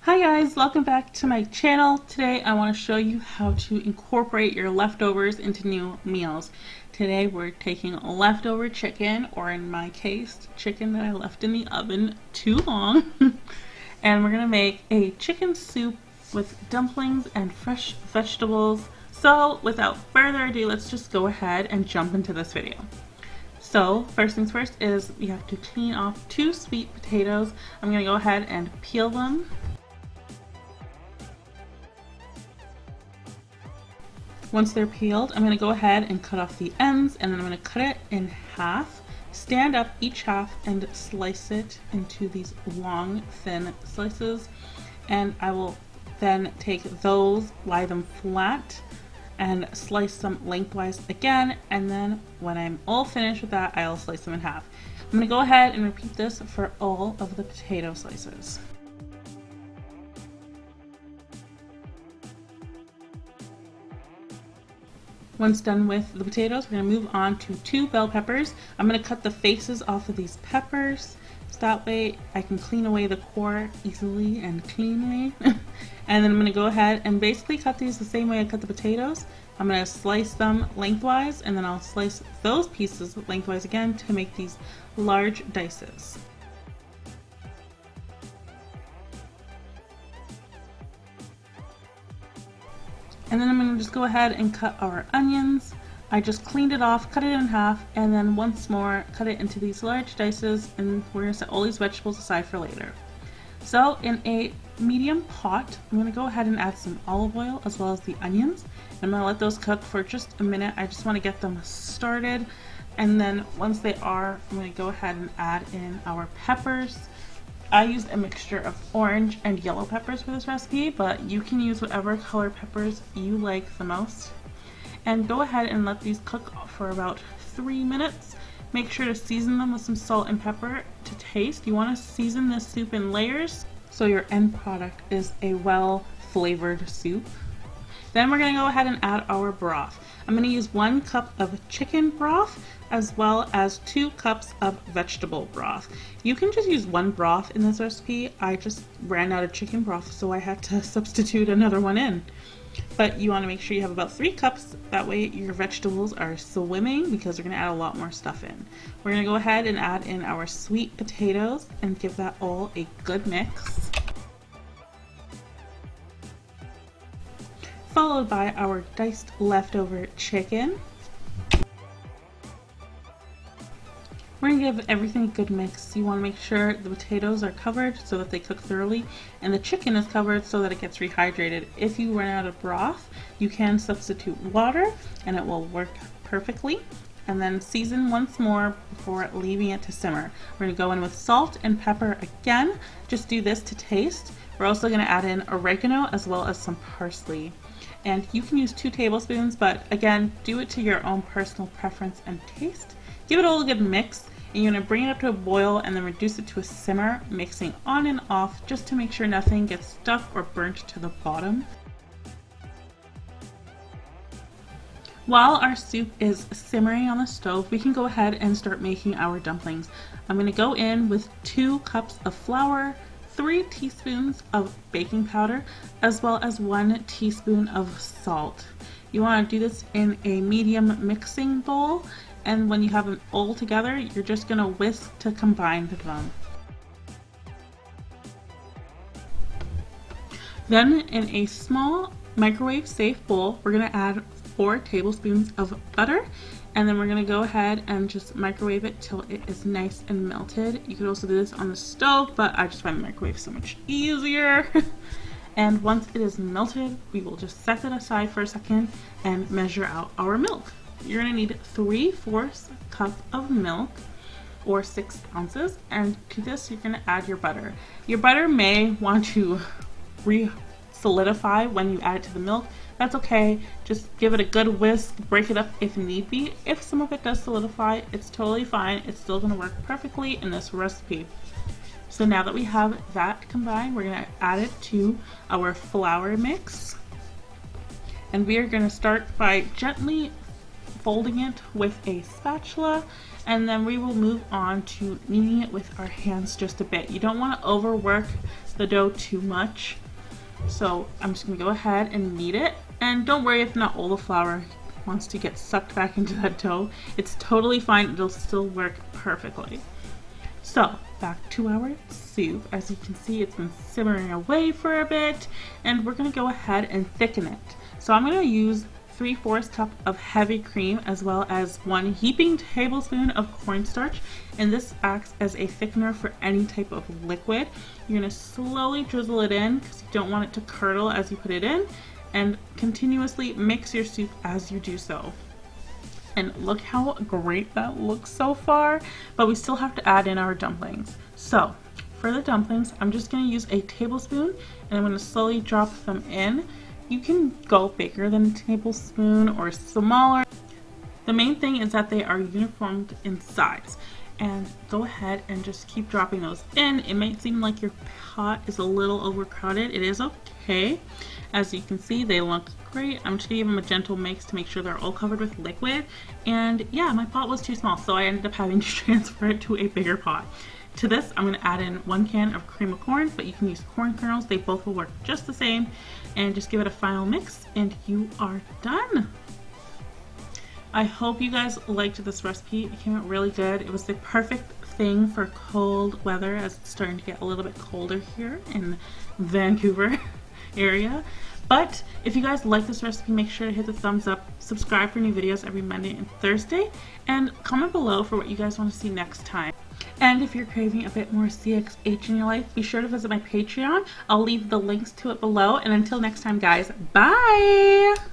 Hi guys, welcome back to my channel. Today I want to show you how to incorporate your leftovers into new meals. Today we're taking leftover chicken, or in my case, chicken that I left in the oven too long, and we're going to make a chicken soup with dumplings and fresh vegetables. So without further ado, let's just go ahead and jump into this video. So first things first is we have to clean off 2 sweet potatoes. I'm going to go ahead and peel them. Once they're peeled, I'm going to go ahead and cut off the ends, and then I'm going to cut it in half, stand up each half and slice it into these long, thin slices. And I will then take those, lie them flat, and slice them lengthwise again. And then when I'm all finished with that, I'll slice them in half. I'm going to go ahead and repeat this for all of the potato slices. Once done with the potatoes, we're going to move on to 2 bell peppers. I'm going to cut the faces off of these peppers, so that way I can clean away the core easily and cleanly. And then I'm going to go ahead and basically cut these the same way I cut the potatoes. I'm going to slice them lengthwise, and then I'll slice those pieces lengthwise again to make these large dices. And then I'm going to just go ahead and cut our onions. I just cleaned it off, cut it in half, and then once more cut it into these large dices, and we're going to set all these vegetables aside for later. So in a medium pot, I'm going to go ahead and add some olive oil as well as the onions. I'm going to let those cook for just a minute. I just want to get them started. And then once they are, I'm going to go ahead and add in our peppers. I used a mixture of orange and yellow peppers for this recipe, but you can use whatever color peppers you like the most. And go ahead and let these cook for about 3 minutes. Make sure to season them with some salt and pepper to taste. You want to season this soup in layers so your end product is a well flavored soup. Then we're going to go ahead and add our broth. I'm going to use 1 cup of chicken broth as well as 2 cups of vegetable broth. You can just use 1 broth in this recipe. I just ran out of chicken broth, so I had to substitute another one in. But you want to make sure you have about 3 cups, that way your vegetables are swimming, because we're going to add a lot more stuff in. We're going to go ahead and add in our sweet potatoes and give that all a good mix. Followed by our diced leftover chicken. We're going to give everything a good mix. You want to make sure the potatoes are covered so that they cook thoroughly, and the chicken is covered so that it gets rehydrated. If you run out of broth, you can substitute water and it will work perfectly. And then season once more before leaving it to simmer. We're going to go in with salt and pepper again. Just do this to taste. We're also going to add in oregano as well as some parsley. And you can use 2 tablespoons, but again, do it to your own personal preference and taste. Give it all a good mix, and you're going to bring it up to a boil and then reduce it to a simmer, mixing on and off just to make sure nothing gets stuck or burnt to the bottom. While our soup is simmering on the stove, we can go ahead and start making our dumplings. I'm going to go in with 2 cups of flour, 3 teaspoons of baking powder, as well as 1 teaspoon of salt. You want to do this in a medium mixing bowl, and when you have them all together, you're just going to whisk to combine them. Then in a small microwave safe bowl, we're going to add 4 tablespoons of butter, and then we're going to go ahead and just microwave it till it is nice and melted. You could also do this on the stove, but I just find the microwave so much easier. And once it is melted, we will just set it aside for a second and measure out our milk. You're going to need 3/4 cup of milk, or 6 ounces, and to this you're going to add your butter. Your butter may want to solidify when you add it to the milk. That's okay, just give it a good whisk, break it up if need be. If some of it does solidify, it's totally fine. It's still going to work perfectly in this recipe. So now that we have that combined, we're going to add it to our flour mix, and we are going to start by gently folding it with a spatula, and then we will move on to kneading it with our hands just a bit. You don't want to overwork the dough too much. So I'm just gonna go ahead and knead it. And don't worry if not all the flour wants to get sucked back into that dough. It's totally fine, it'll still work perfectly. So back to our soup. As you can see, it's been simmering away for a bit, and we're gonna go ahead and thicken it. So I'm gonna use 3/4 cup of heavy cream as well as 1 heaping tablespoon of cornstarch, and this acts as a thickener for any type of liquid. You're gonna slowly drizzle it in because you don't want it to curdle as you put it in, and continuously mix your soup as you do so. And look how great that looks so far, but we still have to add in our dumplings. So for the dumplings, I'm just gonna use a tablespoon and I'm gonna slowly drop them in. You can go bigger than a tablespoon or smaller. The main thing is that they are uniform in size. And go ahead and just keep dropping those in. It might seem like your pot is a little overcrowded. It is okay. As you can see, they look great. I'm just gonna give them a gentle mix to make sure they're all covered with liquid. And yeah, my pot was too small, so I ended up having to transfer it to a bigger pot. To this, I'm gonna add in 1 can of cream of corn, but you can use corn kernels. They both will work just the same. And just give it a final mix and you are done. I hope you guys liked this recipe. It came out really good. It was the perfect thing for cold weather as it's starting to get a little bit colder here in Vancouver area. But if you guys like this recipe, make sure to hit the thumbs up, subscribe for new videos every Monday and Thursday, and comment below for what you guys want to see next time. And if you're craving a bit more CXH in your life, be sure to visit my Patreon. I'll leave the links to it below. And until next time, guys, bye!